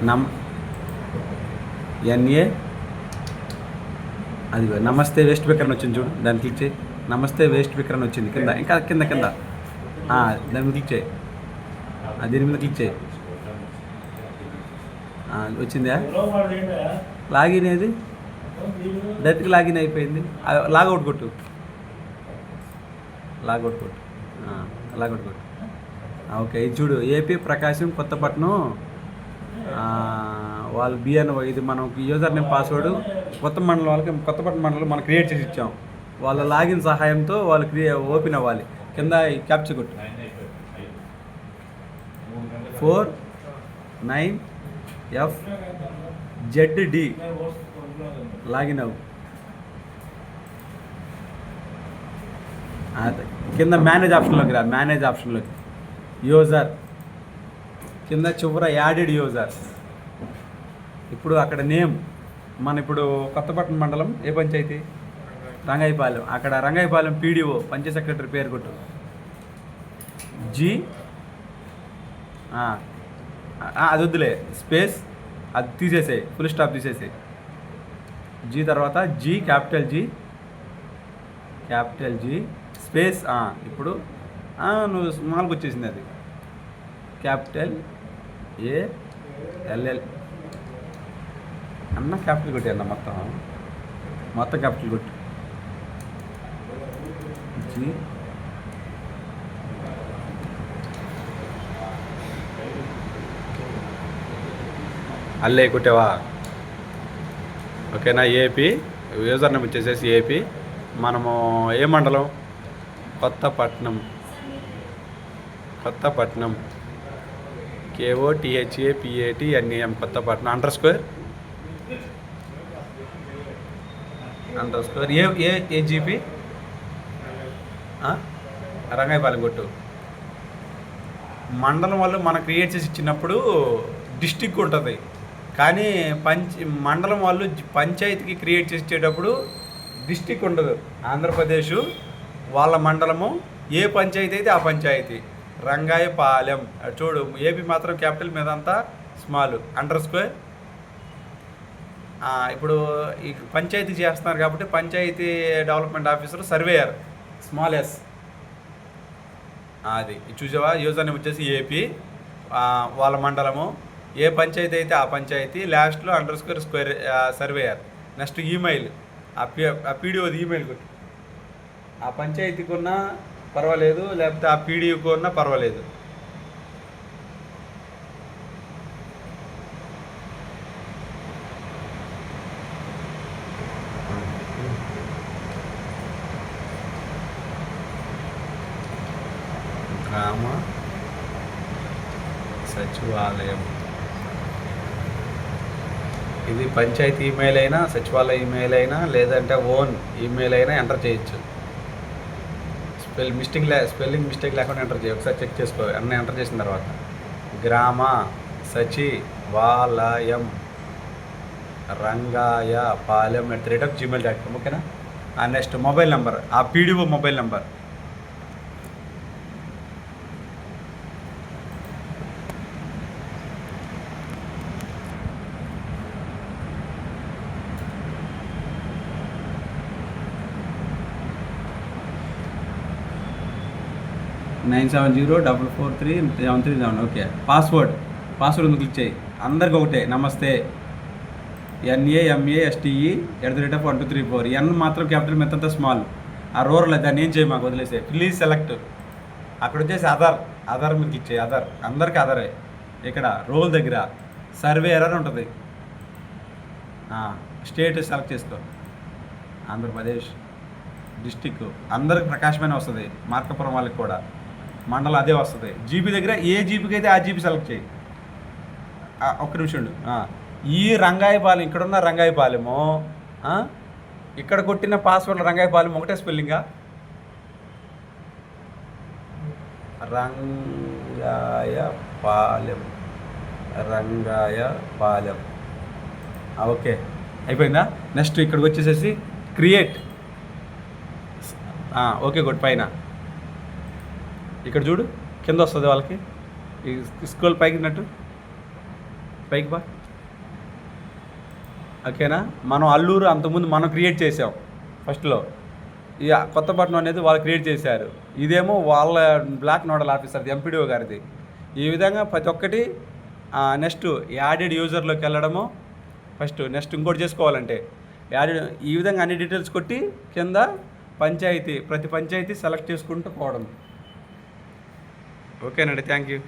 నమ్ ఎన్ఏ అది నమస్తే వేస్ట్ పికర్ అని వచ్చింది చూడు, దాన్ని క్లిక్ చేయి. నమస్తే వేస్ట్ పికర్ అని వచ్చింది కింద, ఇంకా కింద కింద దాని మీద క్లిక్ చేయి, దీని మీద క్లిక్ చేయి. వచ్చిందా లాగిన్? ఏది డైరెక్ట్గా లాగిన్ అయిపోయింది. లాగౌట్ కొట్టు, లాగౌట్ కొట్టు, లాగౌట్ కొట్టు. ఓకే, ఇది చూడు, ఏపీ ప్రకాశం కొత్తపట్నం వాళ్ళు బిఎన్, ఇది మనం యూజర్ నేమ్ పాస్వర్డ్ కొత్త మండలం వాళ్ళకి, కొత్తపట్నం మండలం మనం క్రియేట్ చేసి ఇచ్చాం. వాళ్ళ లాగిన్ సహాయంతో వాళ్ళు ఓపెన్ అవ్వాలి. కింద క్యాప్చర్ కొట్టు 49FZD లాగిన్ అవ్వు. కింద మేనేజ్ ఆప్షన్లోకి రా, మేనేజ్ ఆప్షన్లోకి యూజర్ కింద చివర యాడెడ్ యూజర్. ఇప్పుడు అక్కడ నేమ్ మన ఇప్పుడు కొత్తపట్నం మండలం ఏ పంచాయతీ? రంగాయపాలెం. అక్కడ రంగాయపాలెం పీడిఓ పంచాయత్ సెక్రటరీ పేరు కొట్టు జీ, అది వద్దులే, స్పేస్ అది తీసేసే, ఫుల్ స్టాప్ తీసేసే. జీ తర్వాత జీ, క్యాపిటల్ జీ స్పేస్. ఇప్పుడు నువ్వు స్మాల్కి వచ్చేసింది, అది క్యాపిటల్ ALL అన్న, క్యాపిటల్ కొట్టి అన్న, మొత్తం క్యాపిటల్ కొట్టు. జీ అల్లే కొట్టావా? ఓకేనా? ఏపీ యూజర్ నేమ్ వచ్చేసేసి ఏపీ. మనము ఏ మండలం? కొత్తపట్నం KOTHAPATNEM కొత్తపట్నం _, AGP రంగాయపాలెం కొట్టు. మండలం వాళ్ళు మనం క్రియేట్ చేసి ఇచ్చినప్పుడు డిస్టిక్ ఉంటుంది, కానీ మండలం వాళ్ళు పంచాయతీకి క్రియేట్ చేసి ఇచ్చేటప్పుడు డిస్టిక్ ఉండదు. ఆంధ్రప్రదేశ్ వాళ్ళ మండలము ఏ పంచాయతీ అయితే ఆ పంచాయతీ. రంగాయపాలెం చూడు, ఏపీ మాత్రం క్యాపిటల్ మీద అంతా స్మాల్ _. ఇప్పుడు ఈ పంచాయతీ చేస్తున్నారు కాబట్టి పంచాయతీ development officer surveyor small s. అది చూసావా? యూజర్ నేమ్ వచ్చేసి ఏపీ, వాళ్ళ మండలము ఏ పంచాయతీ అయితే ఆ పంచాయతీ, లాస్ట్లో _, సర్వేయర్. నెక్స్ట్ ఈమెయిల్, ఆ పీడిఓది ఈమెయిల్ కొట్టి. ఆ పంచాయతీకి ఉన్నా పర్వాలేదు, లేకపోతే ఆ పీడిఓకి ఉన్నా పర్వాలేదు. గ్రామ సచివాలయం, ఇది పంచాయతీ ఈమెయిల్ అయినా, సచివాలయ ఈమెయిల్ అయినా, లేదంటే ఓన్ ఈమెయిల్ అయినా ఎంటర్ చేయొచ్చు. స్పెల్లింగ్ మిస్టేక్ లేకుండా ఎంటర్ చేయ, ఒకసారి చెక్ చేసుకో. అన్నీ ఎంటర్ చేసిన తర్వాత గ్రామ సచివాలయం రంగాయపాలెం @gmail.com. ఓకేనా? నెక్స్ట్ మొబైల్ నెంబర్, ఆ PDO mobile number. (970443737). Okay, password click చేయి. అందరికి ఒకటే, నమస్తే NAMASTE@123 ఎన్ మాత్రం క్యాపిటల్, మెత్తంతా స్మాల్. ఆ రూరల్ దాన్ని ఏం చేయి, మాకు వదిలేసే. ప్లీజ్ సెలెక్ట్, అక్కడ వచ్చేసి ఆధార్ మీద క్లిక్ చేయి. అందరికీ ఆధారే. ఇక్కడ రోల్ దగ్గర సర్వే ఎర్రర్ ఉంటుంది, స్టేట్ సెలెక్ట్ చేసుకో. ఆంధ్రప్రదేశ్. డిస్టిక్ అందరికి ప్రకాశమైన వస్తుంది, మార్కాపురం వాళ్ళకి కూడా. మండలం అదే వస్తుంది. జీపీ దగ్గర ఏ జీపీకి అయితే ఆ జీపీ సెలెక్ట్ చేయి. ఒక్క నిమిషం ఉండు. ఈ రంగాయపాలెం, ఇక్కడున్న రంగాయపాలెము, ఇక్కడ కొట్టిన పాస్వర్డ్ రంగాయపాలెం ఒకటే స్పెల్లింగా? రంగాయపాలెం. ఓకే, అయిపోయిందా? నెక్స్ట్ ఇక్కడికి వచ్చేసేసి క్రియేట్. Okay good. పైన ఇక్కడ చూడు, కింద వస్తుంది వాళ్ళకి, ఈ స్క్రోల్ పైకినట్టు పైకి బా. ఓకేనా, మనం అల్లూరు అంతకుముందు మనం క్రియేట్ చేసాం ఫస్ట్లో. ఈ కొత్తపట్నం అనేది వాళ్ళు క్రియేట్ చేశారు. ఇదేమో వాళ్ళ బ్లాక్ నోడల్ ఆఫీసర్ది, ఎంపీడీఓ గారిది. ఈ విధంగా ప్రతి ఒక్కటి నెక్స్ట్ యాడెడ్ యూజర్లోకి వెళ్ళడము. ఫస్ట్ నెక్స్ట్ ఇంకోటి చేసుకోవాలంటే యాడెడ్, ఈ విధంగా అన్ని డీటెయిల్స్ కొట్టి కింద ప్రతి పంచాయతీ సెలెక్ట్ చేసుకుంటూ పోవడం. ఓకేనండి, థ్యాంక్ యూ.